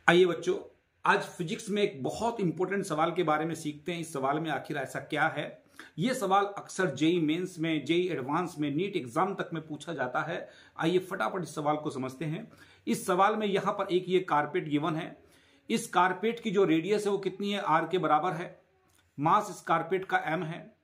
आइए बच्चों, आज फिजिक्स में एक बहुत इंपॉर्टेंट सवाल के बारे में सीखते हैं। इस सवाल में आखिर ऐसा क्या है। यह सवाल अक्सर जेई मेंस में, जेई एडवांस में, नीट एग्जाम तक में पूछा जाता है। आइए फटाफट इस सवाल को समझते हैं। इस सवाल में यहां पर एक ये कारपेट गिवन है। इस कारपेट की जो रेडियस है वो कितनी है? आर के बराबर है। मास इस कारपेट का एम है।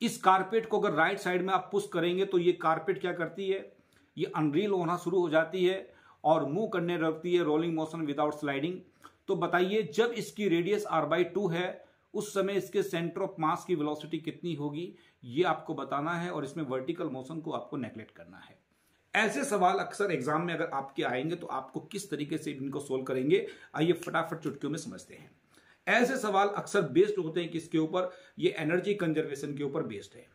इस कारपेट को अगर राइट साइड में आप पुश करेंगे तो ये कारपेट क्या करती है? ये अनरील होना शुरू हो जाती है और मूव करने लगती है, रोलिंग मोशन विदाउट स्लाइडिंग। तो बताइए, जब इसकी रेडियस r/2 है उस समय इसके सेंटर ऑफ मास की वेलोसिटी कितनी होगी, ये आपको बताना है और इसमें वर्टिकल मोशन को आपको नेगलेक्ट करना है। ऐसे सवाल अक्सर एग्जाम में अगर आपके आएंगे तो आपको किस तरीके से इनको सोल्व करेंगे, आइए फटाफट चुटकियों में समझते हैं। ऐसे सवाल अक्सर बेस्ड होते हैं किसके ऊपर? ये एनर्जी कंजर्वेशन के ऊपर बेस्ड है।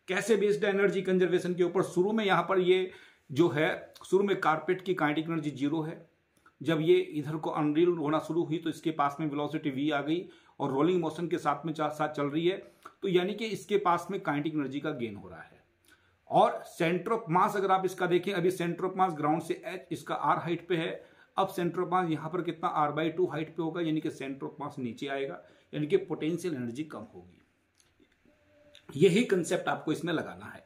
कैसे बेस्ड है एनर्जी कंजर्वेशन के ऊपर? शुरू में यहां पर ये जो है, शुरू में कारपेट की काइनेटिक एनर्जी 0 है। जब ये इधर को अनरील होना शुरू हुई तो इसके पास में वेलोसिटी v आ गई और रोलिंग मोशन के साथ में साथ चल रही है, तो यानी कि इसके पास में काइनेटिक एनर्जी का गेन हो रहा है। और सेंटर ऑफ मास अगर आप इसका देखें, अभी सेंटर ऑफ मास ग्राउंड से h, इसका r हाइट पे है। अब सेंटर ऑफ मास यहां पर कितना? r/2 हाइट पे होगा, यानी कि सेंटर ऑफ मास नीचे आएगा, यानी कि पोटेंशियल एनर्जी कम होगी। यही कंसेप्ट आपको इसमें लगाना है।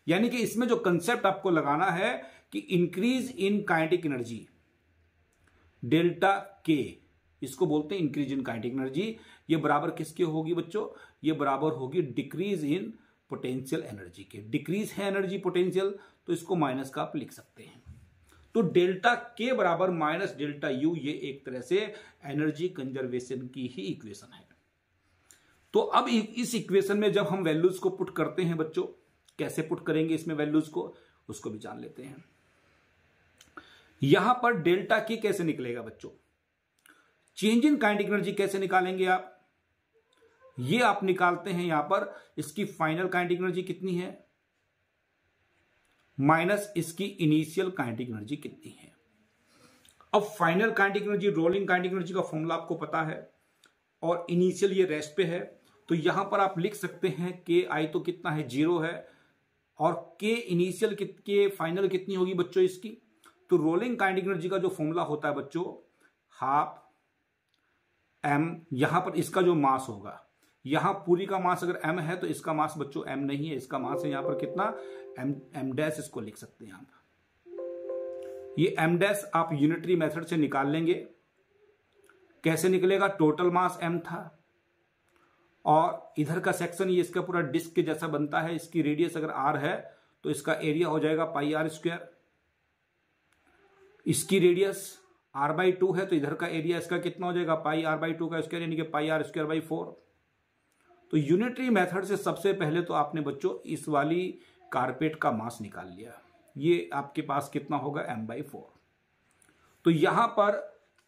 यानी कि इसमें जो कंसेप्ट आपको लगाना है कि increase in kinetic energy delta के, इसको बोलते हैं इंक्रीज इन काइनेटिक एनर्जी। ये बराबर किसके होगी बच्चों? ये बराबर होगी डिक्रीज इन पोटेंशियल एनर्जी के। डिक्रीज है एनर्जी पोटेंशियल, तो इसको माइनस का आप लिख सकते हैं। तो डेल्टा के बराबर माइनस डेल्टा यू, ये एक तरह से एनर्जी कंजर्वेशन की ही इक्वेशन है। तो अब इस इक्वेशन में जब हम वैल्यूज को पुट करते हैं बच्चों, कैसे पुट करेंगे इसमें वैल्यूज को, उसको भी जान लेते हैं। यहां पर डेल्टा की कैसे निकलेगा बच्चों? चेंज इन काइनेटिक एनर्जी कैसे निकालेंगे आप? ये आप निकालते हैं यहां पर, इसकी फाइनल काइनेटिक एनर्जी कितनी है माइनस इसकी इनिशियल काइनेटिक एनर्जी कितनी है। अब final kinetic energy, rolling kinetic energy का फॉर्मूला आपको पता है और इनिशियल ये रेस्ट पे है, तो यहां पर आप लिख सकते हैं के आई तो कितना है? 0 है। और के इनिशियल के फाइनल कितनी होगी बच्चों इसकी? तो रोलिंग काइनेटिक एनर्जी का जो फॉर्मूला होता है बच्चों, हाफ m, यहां पर इसका जो मास होगा, यहां पूरी का मास अगर m है तो इसका मास बच्चों m नहीं है, इसका मास है यहां पर कितना? m डैश, इसको लिख सकते हैं आप। ये m डैश आप यूनिटरी मेथड से निकाल लेंगे। कैसे निकलेगा? टोटल मास m था और इधर का सेक्शन ये इसका पूरा डिस्क के जैसा बनता है। इसकी रेडियस अगर r है तो इसका एरिया हो जाएगा πr²। इसकी रेडियस r/2 है तो इधर का एरिया इसका कितना हो जाएगा? πr/2 का स्क्वायर, यानी कि πr²/4। तो यूनिटरी मेथड से सबसे पहले तो आपने बच्चों इस वाली कारपेट का मास निकाल लिया। ये आपके पास कितना होगा? m/4। तो यहां पर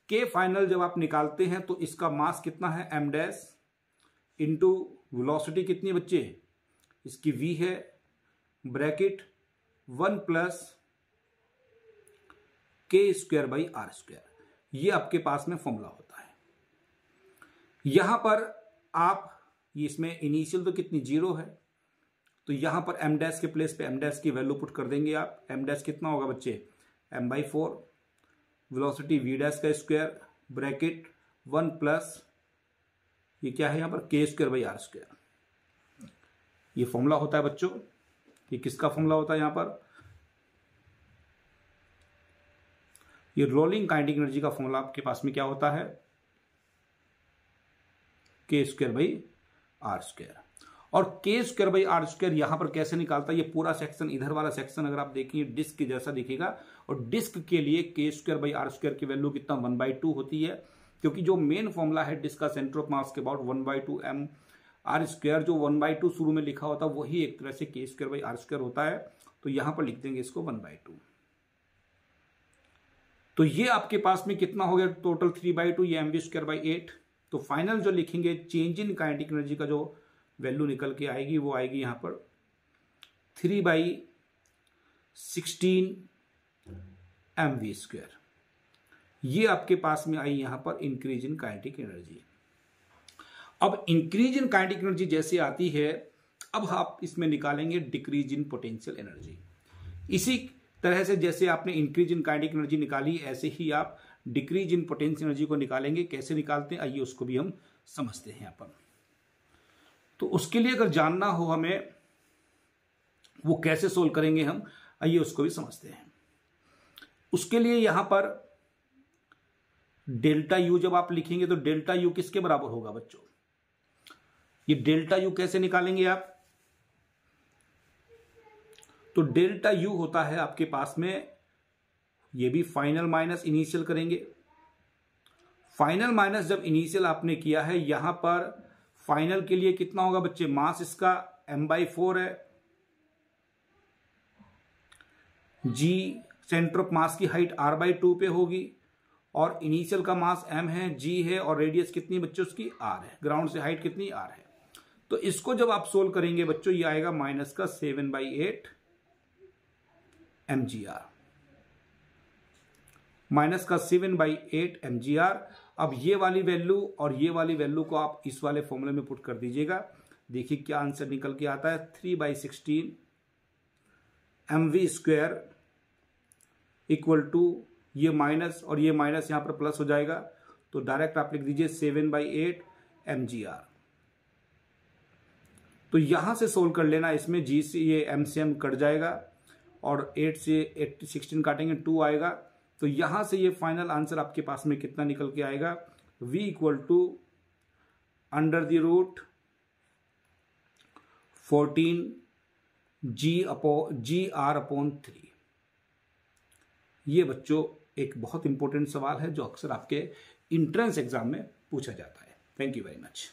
के फाइनल जब आप निकालते हैं तो इसका मास कितना है? m डैश इंटू वेलोसिटी कितनी बच्चे? इसकी v है, ब्रैकेट 1 प्लस k²/r²। ये आपके पास में फॉर्मूला होता है। यहां पर आप इसमें इनिशियल तो कितनी? 0 है, तो यहां पर m डैश के प्लेस पे m डैश की वैल्यू पुट कर देंगे आप। m डैश कितना होगा बच्चे? m/4, वेलोसिटी v डैश का स्क्वायर, ब्रैकेट 1 प्लस ये क्या है यहां पर? k²/r²। ये फॉर्मूला होता है बच्चों। ये किसका फॉर्मूला होता है यहां पर? ये रोलिंग काइनेटिक एनर्जी का फॉर्मूला आपके पास में क्या होता है? k²/r²। और k²/r² यहां पर कैसे निकालता है? ये पूरा सेक्शन, इधर वाला सेक्शन अगर आप देखिए डिस्क के जैसा दिखेगा, और डिस्क के लिए k²/r² की वैल्यू कितना? 1/2 होती है, क्योंकि जो मेन फॉर्मूला है डिस्क का सेंटर ऑफ मास के अबाउट 1/2 m/r², जो 1/2 शुरू में लिखा होता है वही एक तरह से k²/r² होता है। तो यहां पर लिख देंगे इसको 1/2। तो ये आपके पास में कितना हो गया टोटल? 3/2, ये mv²/8। तो फाइनल जो लिखेंगे चेंज इन काइनेटिक एनर्जी का जो वैल्यू निकल के आएगी वो आएगी यहां पर 3/16 mv²। ये आपके पास में आई यहां पर इंक्रीज इन काइनेटिक एनर्जी। अब इंक्रीज इन काइनेटिक एनर्जी जैसे आती है, अब आप इसमें निकालेंगे डिक्रीज इन पोटेंशियल एनर्जी। इसी तरह से जैसे आपने इंक्रीज इन काइनेटिक एनर्जी निकाली, ऐसे ही आप डिक्रीज इन पोटेंशियल एनर्जी को निकालेंगे। कैसे निकालते हैं आइए उसको भी हम समझते हैं यहाँ पर। तो उसके लिए अगर जानना हो हमें वो कैसे सोल्व करेंगे हम, आइए उसको भी समझते हैं। उसके लिए यहां पर डेल्टा यू जब आप लिखेंगे तो डेल्टा यू किसके बराबर होगा बच्चों? ये डेल्टा यू कैसे निकालेंगे आप? तो डेल्टा यू होता है आपके पास में, ये भी फाइनल माइनस इनिशियल करेंगे। फाइनल माइनस जब इनिशियल आपने किया है, यहां पर फाइनल के लिए कितना होगा बच्चे? मास इसका m/4 है, g सेंटर ऑफ मास की हाइट r/2 पे होगी, और इनिशियल का मास m है, g है, और रेडियस कितनी बच्चों उसकी r है, ग्राउंड से हाइट कितनी r है। तो इसको जब आप सोल्व करेंगे बच्चों, ये आएगा माइनस का 7/8 mgr, माइनस का 7/8 mgr। अब ये वाली वैल्यू और ये वाली वैल्यू को आप इस वाले फॉर्मूले में पुट कर दीजिएगा। देखिए क्या आंसर निकल के आता है, 3/16 mv² इक्वल टू ये माइनस और ये माइनस यहां पर प्लस हो जाएगा, तो डायरेक्ट आप लिख दीजिए 7/8 mgr। तो यहां से सोल्व कर लेना, इसमें g से ये m से m कट जाएगा और 8 से 16 काटेंगे 2 आएगा। तो यहां से ये फाइनल आंसर आपके पास में कितना निकल के आएगा, v इक्वल टू √14 gr/3। ये बच्चों एक बहुत इंपॉर्टेंट सवाल है जो अक्सर आपके एंट्रेंस एग्जाम में पूछा जाता है। Thank you very much.